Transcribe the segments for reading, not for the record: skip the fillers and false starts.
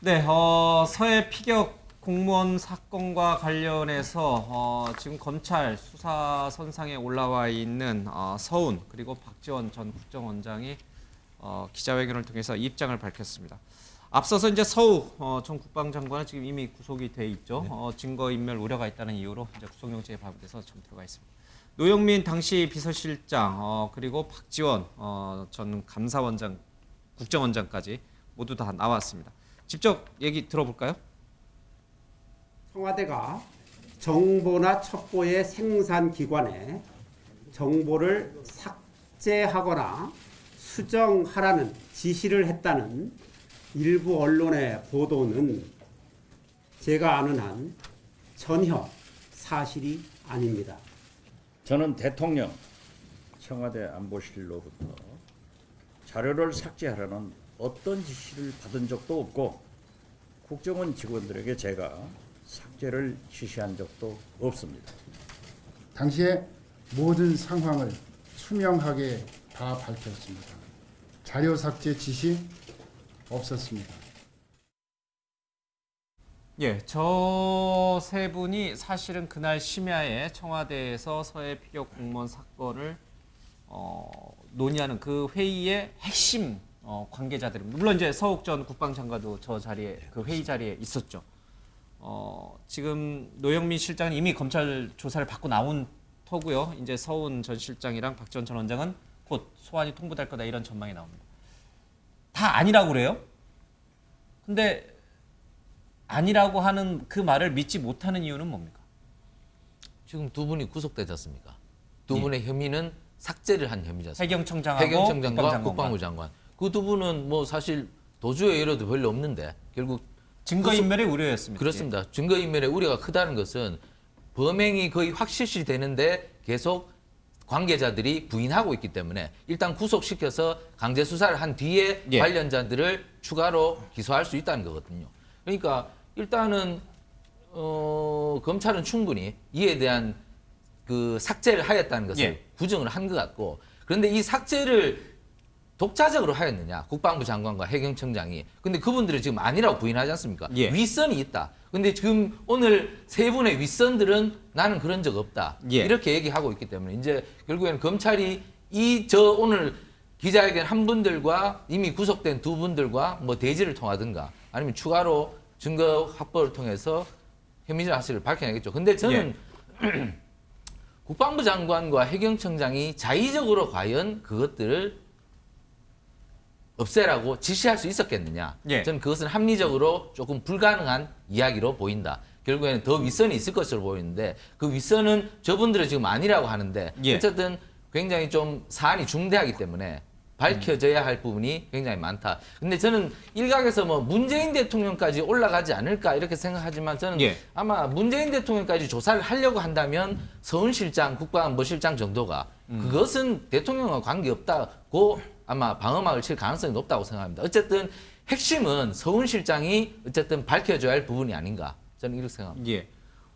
네, 서해 피격 공무원 사건과 관련해서 지금 검찰 수사 선상에 올라와 있는 서훈 그리고 박지원 전 국정원장이 기자회견을 통해서 입장을 밝혔습니다. 앞서서 이제 서우 전 국방장관은 지금 이미 구속이 돼 있죠. 네. 증거인멸 우려가 있다는 이유로 이제 구속영장에 발부돼서 좀 들어가 있습니다. 노영민 당시 비서실장 그리고 박지원 전 감사원장, 국정원장까지 모두 다 나왔습니다. 직접 얘기 들어볼까요? 청와대가 정보나 첩보의 생산기관에 정보를 삭제하거나 수정하라는 지시를 했다는 일부 언론의 보도는 제가 아는 한 전혀 사실이 아닙니다. 저는 대통령, 청와대 안보실로부터 자료를 삭제하라는 어떤 지시를 받은 적도 없고 국정원 직원들에게 제가 삭제를 지시한 적도 없습니다. 당시에 모든 상황을 투명하게 다 밝혔습니다. 자료 삭제 지시 없었습니다. 예, 저 세 분이 사실은 그날 심야에 청와대에서 서해 피격 공무원 사건을 논의하는 그 회의의 핵심 관계자들입니다. 물론 이제 서욱 전 국방장관도 저 자리에 그 회의 자리에 있었죠. 지금 노영민 실장은 이미 검찰 조사를 받고 나온 터고요. 이제 서훈 전 실장이랑 박지원 전 원장은 곧 소환이 통보될 거다 이런 전망이 나옵니다. 다 아니라고 그래요? 근데 아니라고 하는 그 말을 믿지 못하는 이유는 뭡니까? 지금 두 분이 구속되지 않습니까? 두 분의 혐의는 삭제를 한 혐의지 않습니까? 해경청장하고 해경청장과 국방부 장관. 그 두 분은 뭐 사실 도주의 여려도 별로 없는데 결국 증거인멸의 우려였습니다. 그렇습니다. 증거인멸의 우려가 크다는 것은 범행이 거의 확실시 되는데 계속 관계자들이 부인하고 있기 때문에 일단 구속시켜서 강제 수사를 한 뒤에 예. 관련자들을 추가로 기소할 수 있다는 거거든요. 그러니까 일단은 검찰은 충분히 이에 대한 그 삭제를 하였다는 것을 예. 부정을 한 것 같고, 그런데 이 삭제를 독자적으로 하였느냐, 국방부 장관과 해경청장이. 근데 그분들이 지금 아니라고 부인하지 않습니까? 예. 윗선이 있다. 근데 지금 오늘 세 분의 윗선들은 나는 그런 적 없다. 예. 이렇게 얘기하고 있기 때문에 이제 결국에는 검찰이 저 오늘 기자회견 한 분들과 이미 구속된 두 분들과 뭐 대지를 통하든가 아니면 추가로 증거 확보를 통해서 혐의적 사실을 밝혀내겠죠. 근데 저는 국방부 장관과 해경청장이 자의적으로 과연 그것들을 없애라고 지시할 수 있었겠느냐. 예. 저는 그것은 합리적으로 조금 불가능한 이야기로 보인다. 결국에는 더 윗선이 있을 것으로 보이는데 그 윗선은 저분들은 지금 아니라고 하는데 예. 어쨌든 굉장히 좀 사안이 중대하기 때문에 밝혀져야 할 부분이 굉장히 많다. 근데 저는 일각에서 뭐 문재인 대통령까지 올라가지 않을까 이렇게 생각하지만 저는 예. 아마 문재인 대통령까지 조사를 하려고 한다면 서훈 실장, 국방안보실장 정도가 그것은 대통령과 관계없다고 아마 방어막을 칠 가능성이 높다고 생각합니다. 어쨌든 핵심은 서훈 실장이 어쨌든 밝혀줘야 할 부분이 아닌가 저는 이렇게 생각합니다. 예.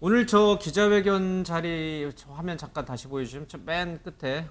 오늘 저 기자회견 자리 저 화면 잠깐 다시 보여주시면 저 맨 끝에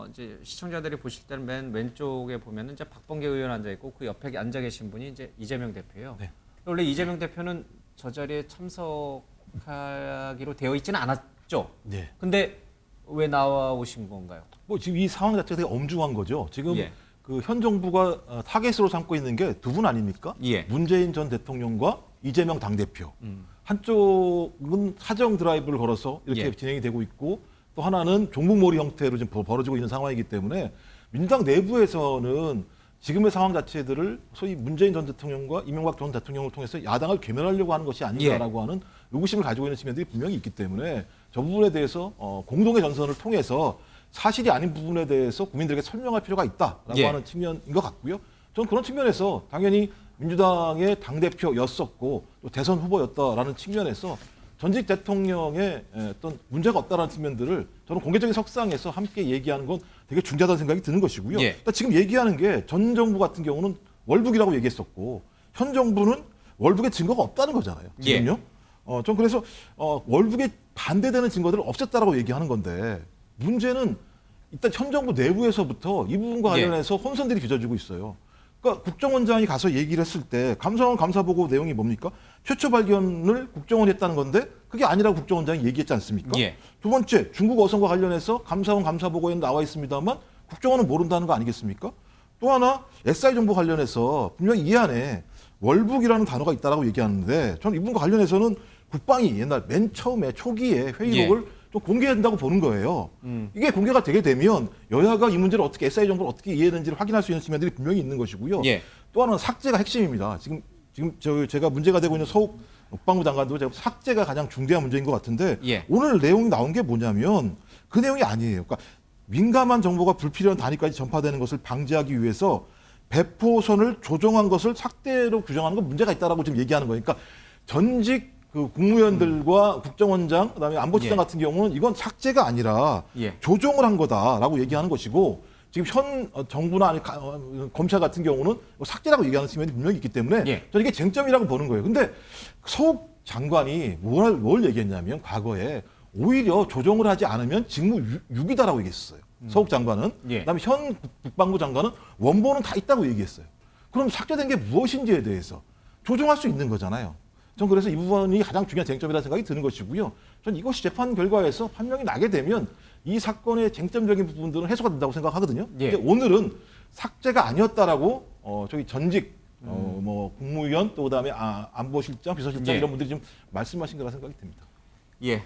이제 시청자들이 보실 때는 맨 왼쪽에 보면은 이제 박범계 의원 앉아 있고 그 옆에 앉아 계신 분이 이제 이재명 대표예요. 네. 원래 이재명 대표는 저 자리에 참석하기로 되어 있지는 않았죠. 네. 근데 왜 나와 오신 건가요? 뭐 지금 이 상황 자체가 되게 엄중한 거죠. 지금 예. 그 현 정부가 타겟으로 삼고 있는 게 두 분 아닙니까? 예. 문재인 전 대통령과 이재명 당대표. 한쪽은 사정 드라이브를 걸어서 이렇게 예. 진행이 되고 있고 또 하나는 종북몰이 형태로 지금 벌어지고 있는 상황이기 때문에 민주당 내부에서는 지금의 상황 자체들을 소위 문재인 전 대통령과 이명박 전 대통령을 통해서 야당을 괴멸하려고 하는 것이 아닌가라고 하는 의구심을 가지고 있는 측면들이 분명히 있기 때문에 저 부분에 대해서 공동의 전선을 통해서 사실이 아닌 부분에 대해서 국민들에게 설명할 필요가 있다라고 예. 하는 측면인 것 같고요. 저는 그런 측면에서 당연히 민주당의 당대표였었고 또 대선 후보였다라는 측면에서 전직 대통령의 어떤 문제가 없다라는 측면들을 저는 공개적인 석상에서 함께 얘기하는 건 되게 중요하다는 생각이 드는 것이고요. 예. 일단 지금 얘기하는 게 전 정부 같은 경우는 월북이라고 얘기했었고 현 정부는 월북의 증거가 없다는 거잖아요. 지금요. 전 그래서 월북에 반대되는 증거들을 없앴다라고 얘기하는 건데 문제는 일단 현 정부 내부에서부터 이 부분과 관련해서 혼선들이 빚어지고 있어요. 그러니까 국정원장이 가서 얘기를 했을 때 감사원 감사보고 내용이 뭡니까? 최초 발견을 국정원이 했다는 건데 그게 아니라고 국정원장이 얘기했지 않습니까? 예. 두 번째, 중국 어선과 관련해서 감사원 감사보고에 나와 있습니다만 국정원은 모른다는 거 아니겠습니까? 또 하나 SI 정보 관련해서 분명히 이 안에 월북이라는 단어가 있다라고 얘기하는데 저는 이분과 관련해서는 국방이 옛날 맨 처음에 초기에 회의록을 좀 공개한다고 보는 거예요. 이게 공개가 되게 되면 여야가 이 문제를 어떻게 SI 정보를 어떻게 이해했는지를 확인할 수 있는 측면들이 분명히 있는 것이고요. 예. 또 하나는 삭제가 핵심입니다. 지금 제가 문제가 되고 있는 서욱 국방부 장관도 제가 삭제가 가장 중대한 문제인 것 같은데 예. 오늘 내용이 나온 게 뭐냐면 그 내용이 아니에요. 그러니까 민감한 정보가 불필요한 단위까지 전파되는 것을 방지하기 위해서 배포선을 조정한 것을 삭제로 규정하는 건 문제가 있다라고 지금 얘기하는 거예요. 그러니까 전직 그 국무위원들과 국정원장 그다음에 안보실장 예. 같은 경우는 이건 삭제가 아니라 예. 조정을 한 거다라고 얘기하는 것이고 지금 현 정부나 아니 검찰 같은 경우는 삭제라고 얘기하는 측면이 분명히 있기 때문에 예. 저는 이게 쟁점이라고 보는 거예요. 근데 서욱 장관이 뭘 얘기했냐면 과거에 오히려 조정을 하지 않으면 직무 유기다라고 얘기했어요. 서욱 장관은. 예. 그다음에 현 국방부 장관은 원본은 다 있다고 얘기했어요. 그럼 삭제된 게 무엇인지에 대해서 조정할 수 있는 거잖아요. 전 그래서 이 부분이 가장 중요한 쟁점이라는 생각이 드는 것이고요. 전 이것이 재판 결과에서 판명이 나게 되면 이 사건의 쟁점적인 부분들은 해소가 된다고 생각하거든요. 예. 근데 오늘은 삭제가 아니었다라고 저기 전직 뭐 국무위원 또 그다음에 안보실장, 비서실장 예. 이런 분들이 좀 말씀하신 거라 생각이 듭니다. 예,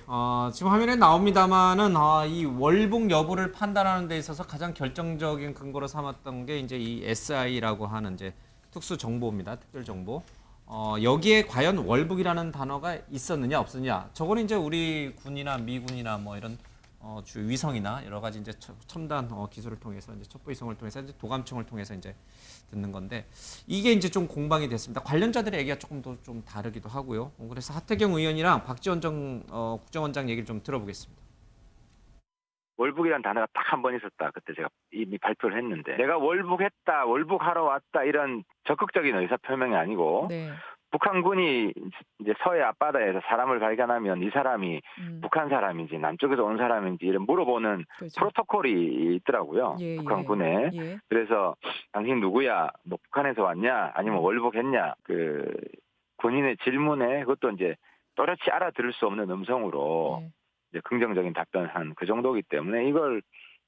지금 화면에 나옵니다만은 이 월북 여부를 판단하는 데 있어서 가장 결정적인 근거로 삼았던 게 이제 이 SI라고 하는 이제 특수 정보입니다. 특별 정보. 여기에 과연 월북이라는 단어가 있었느냐 없었느냐. 저거는 이제 우리 군이나 미군이나 뭐 이런 주 위성이나 여러 가지 이제 첨단 기술을 통해서 이제 첩보 위성을 통해서 이제 도감청을 통해서 이제 듣는 건데 이게 이제 좀 공방이 됐습니다. 관련자들의 얘기가 조금 더 좀 다르기도 하고요. 그래서 하태경 의원이랑 박지원 국정원장 얘기를 좀 들어보겠습니다. 월북이라는 단어가 딱 한 번 있었다. 그때 제가 이미 발표를 했는데 내가 월북했다, 월북하러 왔다 이런 적극적인 의사 표명이 아니고 네. 북한군이 이제 서해 앞바다에서 사람을 발견하면 이 사람이 북한 사람인지 남쪽에서 온 사람인지 이런 물어보는 그렇죠. 프로토콜이 있더라고요. 예, 북한군에. 예. 그래서 당신 누구야? 뭐 북한에서 왔냐? 아니면 월북했냐? 그 군인의 질문에 그것도 이제 또렷이 알아들을 수 없는 음성으로 예. 이제 긍정적인 답변한 그 정도이기 때문에 이걸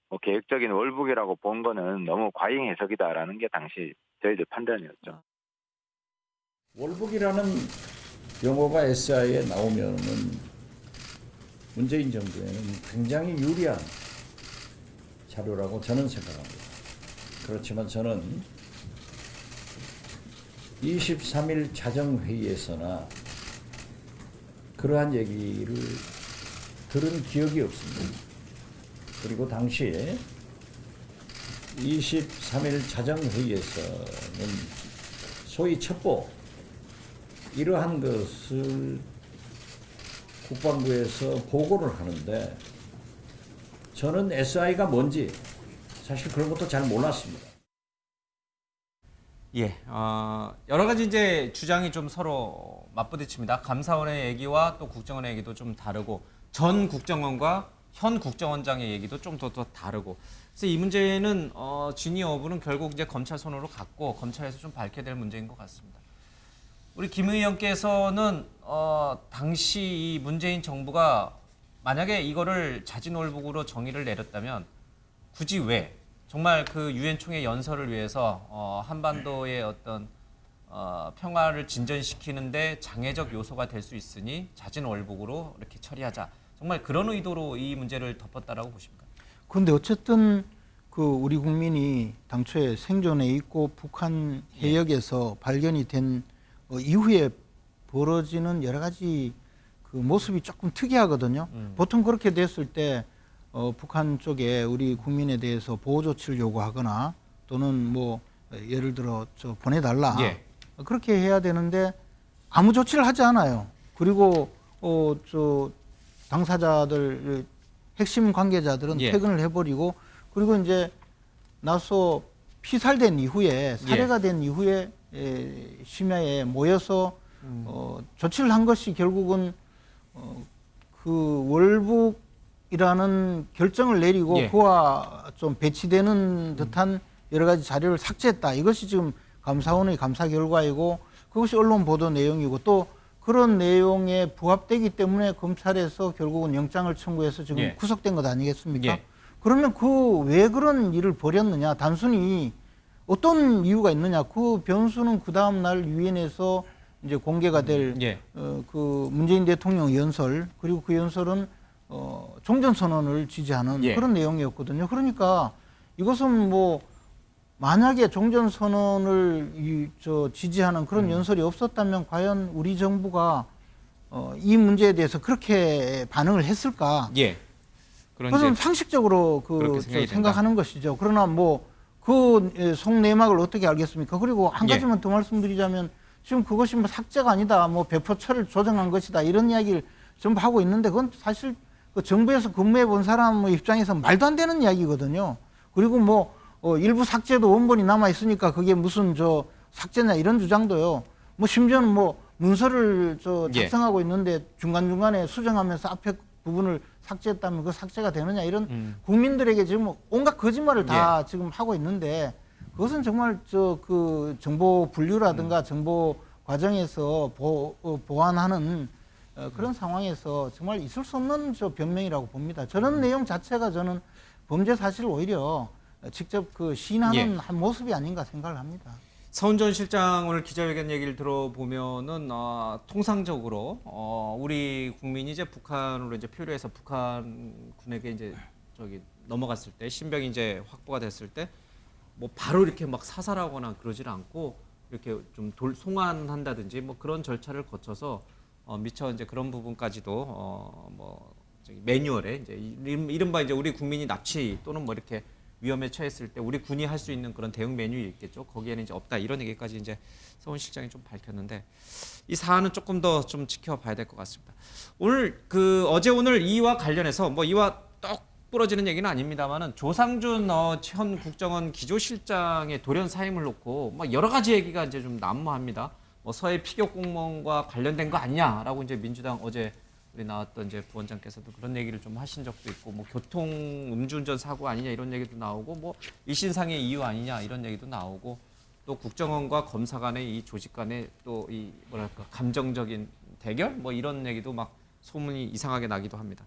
뭐 계획적인 월북이라고 본 거는 너무 과잉 해석이다라는 게 당시 저희들 판단이었죠. 월북이라는 용어가 SI에 나오면은 문재인 정부에는 굉장히 유리한 자료라고 저는 생각합니다. 그렇지만 저는 23일 자정회의에서나 그러한 얘기를 들은 기억이 없습니다. 그리고 당시에 23일 자정회의에서는 소위 첩보 이러한 것을 국방부에서 보고를 하는데 저는 SI가 뭔지 사실 그런 것도 잘 몰랐습니다. 예, 여러 가지 이제 주장이 좀 서로 맞부딪힙니다. 감사원의 얘기와 또 국정원의 얘기도 좀 다르고 전 국정원과 현 국정원장의 얘기도 좀 더 다르고. 그래서 이 문제는 진위 여부는 결국 이제 검찰 손으로 갔고 검찰에서 좀 밝혀야 될 문제인 것 같습니다. 우리 김 의원께서는 당시 이 문재인 정부가 만약에 이거를 자진월북으로 정의를 내렸다면 굳이 왜 정말 그 유엔 총회 연설을 위해서 한반도의 어떤 평화를 진전시키는데 장애적 요소가 될 수 있으니 자진월북으로 이렇게 처리하자. 정말 그런 의도로 이 문제를 덮었다라고 보십니까? 그런데 어쨌든 그 우리 국민이 당초에 생존해 있고 북한 해역에서 발견이 된 이후에 벌어지는 여러 가지 그 모습이 조금 특이하거든요. 보통 그렇게 됐을 때 북한 쪽에 우리 국민에 대해서 보호 조치를 요구하거나 또는 뭐 예를 들어 보내달라 그렇게 해야 되는데 아무 조치를 하지 않아요. 그리고 당사자들 핵심 관계자들은 퇴근을 해버리고 그리고 이제 나서 피살된 이후에 살해가 된 이후에 심야에 모여서 조치를 한 것이 결국은 그 월북이라는 결정을 내리고 그와 좀 배치되는 듯한 여러 가지 자료를 삭제했다. 이것이 지금 감사원의 감사 결과이고 그것이 언론 보도 내용이고 또 그런 내용에 부합되기 때문에 검찰에서 결국은 영장을 청구해서 지금 예. 구속된 것 아니겠습니까? 예. 그러면 그 왜 그런 일을 벌였느냐? 단순히 어떤 이유가 있느냐? 그 변수는 그 다음 날 유엔에서 이제 공개가 될 예. 그 문재인 대통령 연설 그리고 그 연설은 종전 선언을 지지하는 예. 그런 내용이었거든요. 그러니까 이것은 뭐 만약에 종전 선언을 지지하는 그런 연설이 없었다면 과연 우리 정부가 이 문제에 대해서 그렇게 반응을 했을까? 예. 그런 그것은 이제 상식적으로 그렇게 생각이 생각하는 것이죠. 그러나 뭐 그 속내막을 어떻게 알겠습니까? 그리고 한 예. 가지만 더 말씀드리자면 지금 그것이 뭐 삭제가 아니다, 뭐 배포처를 조정한 것이다 이런 이야기를 전부 하고 있는데 그건 사실 그 정부에서 근무해 본 사람 입장에서 말도 안 되는 이야기거든요. 그리고 뭐 일부 삭제도 원본이 남아 있으니까 그게 무슨 삭제냐 이런 주장도요. 뭐 심지어는 뭐 문서를 예. 작성하고 있는데 중간중간에 수정하면서 앞에 부분을 삭제했다면 그 삭제가 되느냐 이런 국민들에게 지금 온갖 거짓말을 다 지금 하고 있는데 그것은 정말 그 정보 분류라든가 정보 과정에서 보완하는 그런 상황에서 정말 있을 수 없는 변명이라고 봅니다. 저런 내용 자체가 저는 범죄 사실을 오히려 직접 그 시인하는 한 모습이 아닌가 생각을 합니다. 서훈 전 실장 오늘 기자회견 얘기를 들어보면은 통상적으로 우리 국민이 이제 북한으로 이제 표류해서 북한군에게 이제 넘어갔을 때 신병이 이제 확보가 됐을 때 뭐 바로 이렇게 막 사살하거나 그러질 않고 이렇게 좀 송환한다든지 뭐 그런 절차를 거쳐서 미처 이제 그런 부분까지도 뭐 매뉴얼에 이제 이른바 이제 우리 국민이 납치 또는 뭐 이렇게 위험에 처했을 때 우리 군이 할 수 있는 그런 대응 메뉴가 있겠죠. 거기에는 이제 없다 이런 얘기까지 이제 서훈 실장이 좀 밝혔는데 이 사안은 조금 더 좀 지켜봐야 될 것 같습니다. 오늘 어제 오늘 이와 관련해서 뭐 이와 똑 부러지는 얘기는 아닙니다만은 조상준 현 국정원 기조실장의 돌연 사임을 놓고 막 여러 가지 얘기가 이제 좀 난무합니다. 뭐 서해 피격 공무원과 관련된 거 아니냐라고 이제 민주당 어제 우리 나왔던 이제 부원장께서도 그런 얘기를 좀 하신 적도 있고 뭐 교통 음주운전 사고 아니냐 이런 얘기도 나오고 뭐 일신상의 이유 아니냐 이런 얘기도 나오고 또 국정원과 검사 간의 이 조직 간의 또 이 뭐랄까 감정적인 대결 뭐 이런 얘기도 막 소문이 이상하게 나기도 합니다.